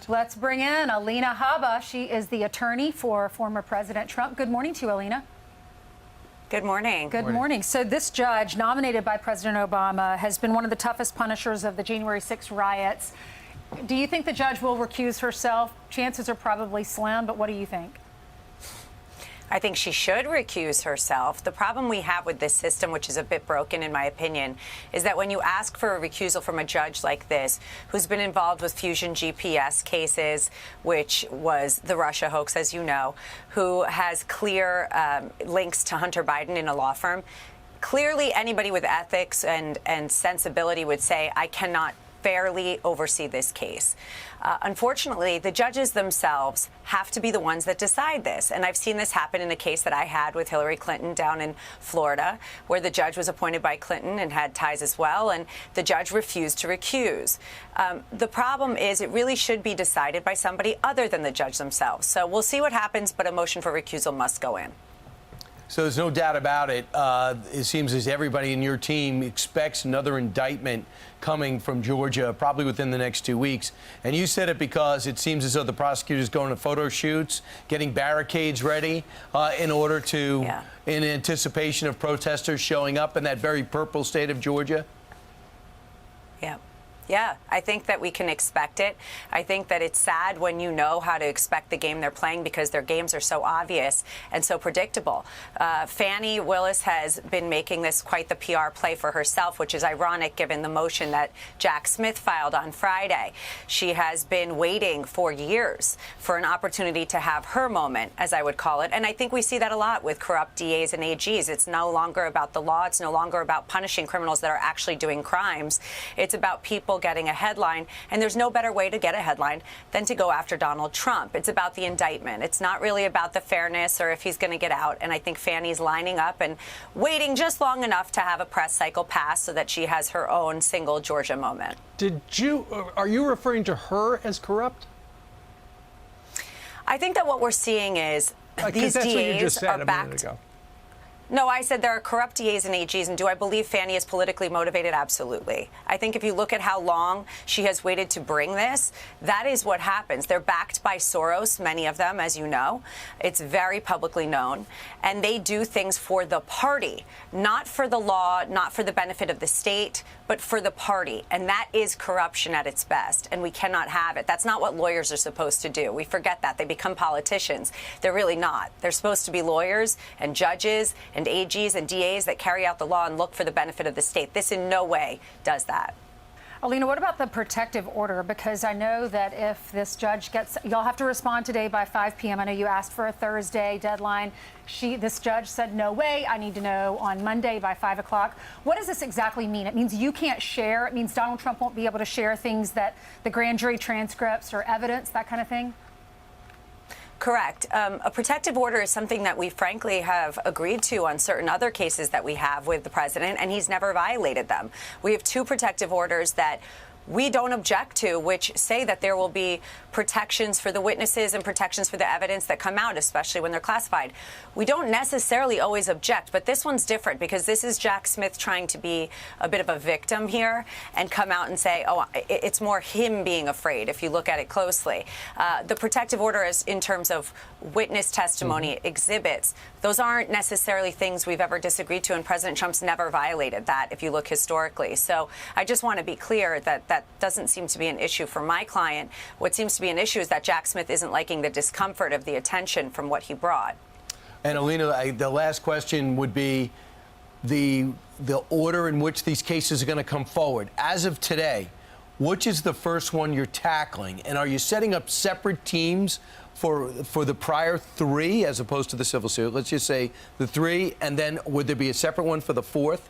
next. Let's bring in Alina Habba. She is the attorney for former President Trump. Good morning to you, Alina. Good morning. Good morning. So this judge nominated by President Obama has been one of the toughest punishers of the January 6 riots. Do you think the judge will recuse herself? Chances are probably slim, but what do you think? I think she should recuse herself. The problem we have with this system, which is a bit broken in my opinion, is that when you ask for a recusal from a judge like this, who's been involved with Fusion GPS cases, which was the Russia hoax, as you know, who has clear links to Hunter Biden in a law firm, clearly anybody with ethics and sensibility would say, I cannot fairly oversee this case. Unfortunately, the judges themselves have to be the ones that decide this. And I've seen this happen in a case that I had with Hillary Clinton down in Florida, where the judge was appointed by Clinton and had ties as well, and the judge refused to recuse. The problem is it really should be decided by somebody other than the judge themselves. So we'll see what happens, but a motion for recusal must go in. So there's no doubt about it. It seems as everybody in your team expects another indictment coming from Georgia, probably within the next 2 weeks. And you said it because it seems as though the prosecutor's going to photo shoots, getting barricades ready in order to, in anticipation of protesters showing up in that very purple state of Georgia. Yeah, I think that we can expect it. I think that it's sad when you know how to expect the game they're playing because their games are so obvious and so predictable. Fani Willis has been making this quite the PR play for herself, which is ironic given the motion that Jack Smith filed on Friday. She has been waiting for years for an opportunity to have her moment, as I would call it. And I think we see that a lot with corrupt DAs and AGs. It's no longer about the law. It's no longer about punishing criminals that are actually doing crimes. It's about people getting a headline, and there's no better way to get a headline than to go after Donald Trump. It's about the indictment. It's not really about the fairness or if he's going to get out, and I think Fani's lining up and waiting just long enough to have a press cycle pass so that she has her own single Georgia moment. Are you referring to her as corrupt? I think that what we're seeing is these DAs are backed. No, I said there are corrupt DAs and AGs, and do I believe Fani is politically motivated? Absolutely. I think if you look at how long she has waited to bring this, that is what happens. They're backed by Soros, many of them, as you know. It's very publicly known. And they do things for the party, not for the law, not for the benefit of the state, but for the party. And that is corruption at its best, and we cannot have it. That's not what lawyers are supposed to do. We forget that. They become politicians. They're really not. They're supposed to be lawyers and judges and AGs and DAs that carry out the law and look for the benefit of the state. This in no way does that. Alina, what about the protective order? Because I know that if this judge gets, y'all have to respond today by 5 p.m. I know you asked for a Thursday deadline. This judge said, no way, I need to know on Monday by 5 o'clock. What does this exactly mean? It means you can't share. It means Donald Trump won't be able to share things that the grand jury transcripts or evidence, that kind of thing? Correct. A protective order is something that we frankly have agreed to on certain other cases that we have with the president, and he's never violated them. We have 2 protective orders that we don't object to, which say that there will be protections for the witnesses and protections for the evidence that come out, especially when they're classified. We don't necessarily always object, but this one's different because this is Jack Smith trying to be a bit of a victim here and come out and say, oh, it's more him being afraid, if you look at it closely. The protective order is in terms of witness testimony, exhibits. Those aren't necessarily things we've ever disagreed to, and President Trump's never violated that, if you look historically. So I just want to be clear that that doesn't seem to be an issue for my client. What seems to be an issue is that Jack Smith isn't liking the discomfort of the attention from what he brought. And Alina, the last question would be the order in which these cases are going to come forward. As of today, which is the first one you're tackling? And are you setting up separate teams for the prior 3 as opposed to the civil suit? Let's just say the 3, and then would there be a separate one for the 4th?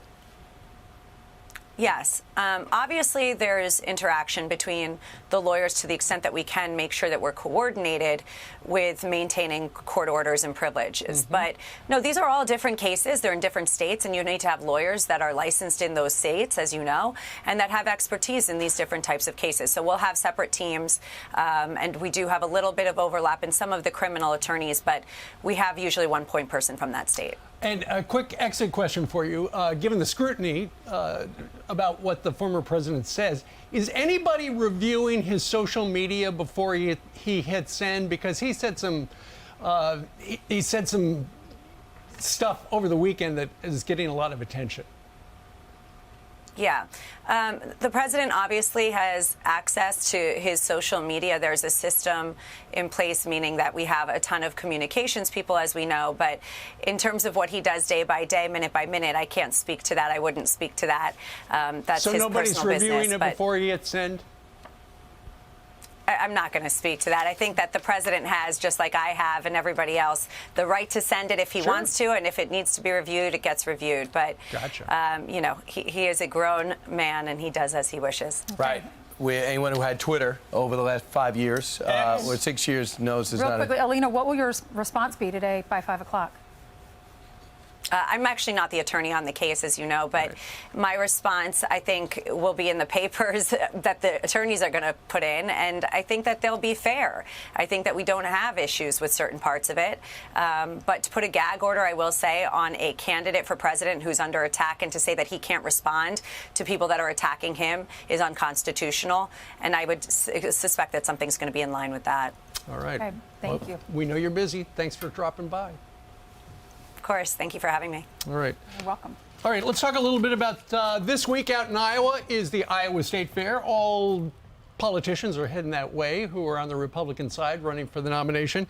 Yes. Obviously, there's interaction between the lawyers to the extent that we can make sure that we're coordinated with maintaining court orders and privileges. But no, these are all different cases. They're in different states, and you need to have lawyers that are licensed in those states, as you know, and that have expertise in these different types of cases. So we'll have separate teams, and we do have a little bit of overlap in some of the criminal attorneys, but we have usually one point person from that state. And a quick exit question for you. Given the scrutiny about what the former president says, is anybody reviewing his social media before he hit send? Because he said some stuff over the weekend that is getting a lot of attention. Yeah. The president obviously has access to his social media. There's a system in place, meaning that we have a ton of communications people, as we know. But in terms of what he does day by day, minute by minute, I can't speak to that. I wouldn't speak to that. That's so his nobody's personal reviewing business, it but before he hits send? I'm not going to speak to that. I think that the president has, just like I have and everybody else, the right to send it if he wants to, and if it needs to be reviewed, it gets reviewed. But, you know, he is a grown man, and he does as he wishes. Right. Anyone who had Twitter over the last 5 years or 6 years knows there's Real not quickly, Alina, what will your response be today by 5 o'clock? I'm actually not the attorney on the case, as you know, but my response, I think, will be in the papers that the attorneys are going to put in, and I think that they'll be fair. I think that we don't have issues with certain parts of it, but to put a gag order, I will say, on a candidate for president who's under attack, and to say that he can't respond to people that are attacking him is unconstitutional, and I would suspect that something's going to be in line with that. All right. Okay, thank you. We know you're busy. Thanks for dropping by. Of course. Thank you for having me. All right. You're welcome. All right, let's talk a little bit about this week out in Iowa is the Iowa State Fair. All politicians are heading that way who are on the Republican side running for the nomination.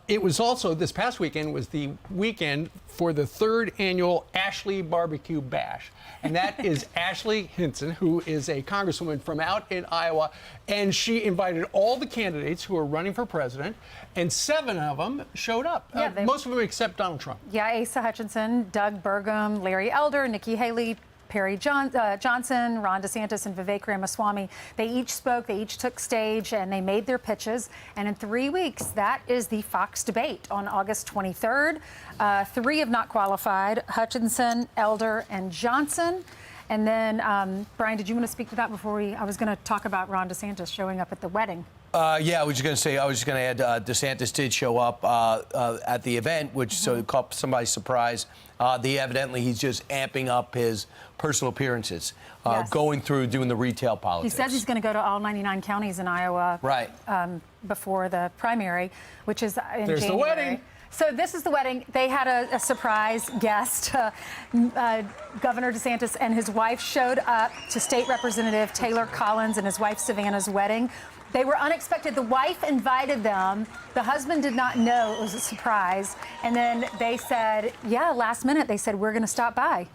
It was also, this past weekend was the weekend for the 3rd annual Ashley Barbecue Bash. And that is Ashley Hinson, who is a congresswoman from out in Iowa. And she invited all the candidates who are running for president, and 7 of them showed up. Yeah, most of them except Donald Trump. Yeah, Asa Hutchinson, Doug Burgum, Larry Elder, Nikki Haley, Perry Johnson, Ron DeSantis, and Vivek Ramaswamy. They each spoke, they each took stage, and they made their pitches. And in 3 weeks, that is the Fox debate on August 23rd. 3 have not qualified: Hutchinson, Elder, and Johnson. And then, Brian, did you want to speak to that before I was going to talk about Ron DeSantis showing up at the wedding. Yeah, I was just going to add, DeSantis did show up at the event, which so caught somebody's surprise. He's just amping up his personal appearances, going through doing the retail politics. He says he's going to go to all 99 counties in Iowa before the primary, which is in There's January. the wedding. So this is the wedding. They had a surprise guest. Governor DeSantis and his wife showed up to State Representative Taylor Collins and his wife Savannah's wedding. They were unexpected. The wife invited them. The husband did not know it was a surprise. And then they said, last minute, they said, we're going to stop by.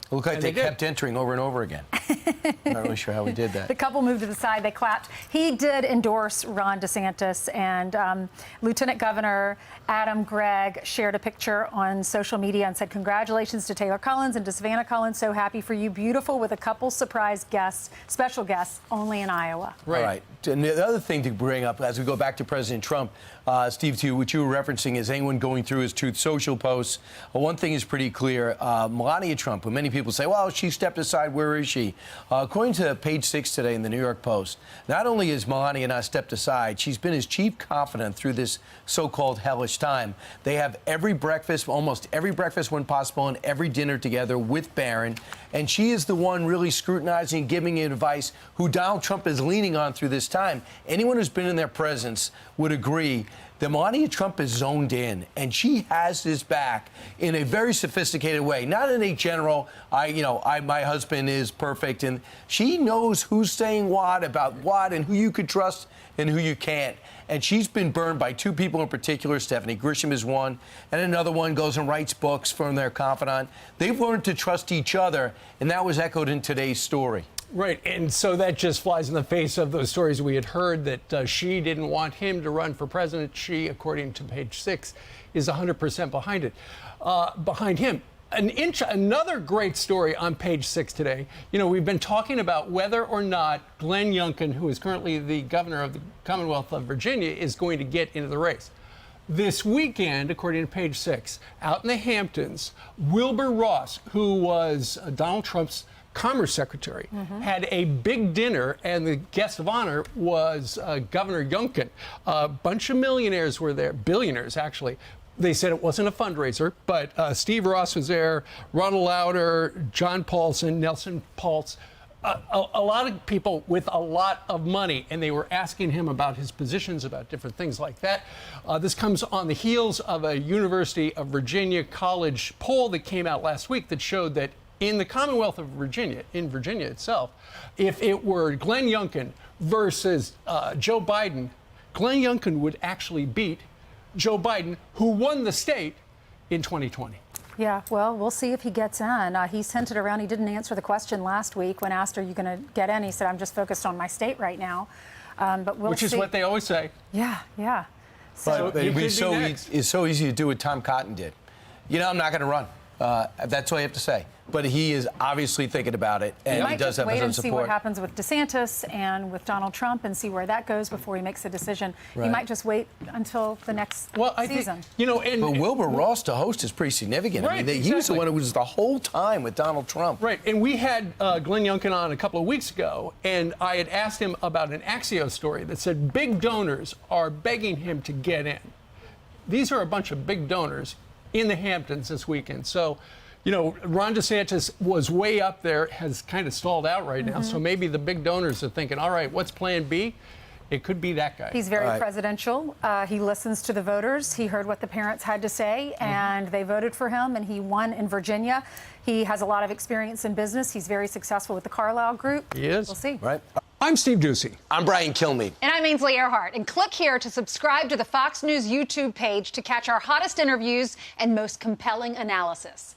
It looked like they kept entering over and over again. I'm not really sure how we did that. The couple moved to the side. They clapped. He did endorse Ron DeSantis, and Lieutenant Governor Adam Gregg shared a picture on social media and said, congratulations to Taylor Collins and to Savannah Collins. So happy for you. Beautiful, with a couple surprise guests, special guests, only in Iowa. Right. And the other thing to bring up as we go back to President Trump, Steve, to what you were referencing is anyone going through his Truth Social posts. One thing is pretty clear. Melania Trump, who many people say, well, she stepped aside. Where is she? According to page 6 today in the New York Post, not only has Melania not stepped aside, she's been his chief confidant through this so-called hellish time. They have every breakfast, almost every breakfast when possible, and every dinner together with Barron. And she is the one really scrutinizing and giving advice who Donald Trump is leaning on through this time. Anyone who's been in their presence would agree that Melania Trump is zoned in, and she has his back in a very sophisticated way, not in a general, my husband is perfect, and she knows who's saying what about what and who you could trust and who you can't. And she's been burned by 2 people in particular. Stephanie Grisham is one, and another one goes and writes books from their confidant. They've learned to trust each other, and that was echoed in today's story. Right, and so that just flies in the face of those stories we had heard that she didn't want him to run for president. She, according to page 6, is 100% behind him. Another great story on page 6 today. You know, we've been talking about whether or not Glenn Youngkin, who is currently the governor of the Commonwealth of Virginia, is going to get into the race. This weekend, according to page 6, out in the Hamptons, Wilbur Ross, who was Donald Trump's Commerce Secretary, had a big dinner, and the guest of honor was Governor Youngkin. A bunch of millionaires were there, billionaires actually, They said it wasn't a fundraiser, but Steve Ross was there, Ronald Lauder, John Paulson, Nelson Pulse, a lot of people with a lot of money, and they were asking him about his positions, about different things like that. This comes on the heels of a University of Virginia college poll that came out last week that showed that in the Commonwealth of Virginia, in Virginia itself, if it were Glenn Youngkin versus Joe Biden, Glenn Youngkin would actually beat Joe Biden, who won the state in 2020. Yeah, well, we'll see if he gets in. He's hinted around. He didn't answer the question last week when asked, are you going to get in? He said, I'm just focused on my state right now. But we'll Which see. is what they always say. Yeah, yeah. So But it's so easy to do what Tom Cotton did. You know, I'm not going to run. That's all you have to say. But he is obviously thinking about it, and he he might does just have wait some and see support. what happens with DeSantis and with Donald Trump and see where that goes before he makes a decision. Right. He might just wait until the next season. Think, you know, But Wilbur Ross to host is pretty significant. Right, I mean, he was the exactly. one who was the whole time with Donald Trump. Right, and we had Glenn Youngkin on a couple of weeks ago, and I had asked him about an Axios story that said big donors are begging him to get in. These are a bunch of big donors in the Hamptons this weekend. So, you know, Ron DeSantis was way up there, has kind of stalled out right now. So maybe the big donors are thinking, all right, what's plan B? It could be that guy. He's very presidential. He listens to the voters. He heard what the parents had to say, and they voted for him, and he won in Virginia. He has a lot of experience in business. He's very successful with the Carlyle Group. He is. We'll see. Right? I'm Steve Ducey. I'm Brian Kilmeade. And I'm Ainsley Earhart. And click here to subscribe to the Fox News YouTube page to catch our hottest interviews and most compelling analysis.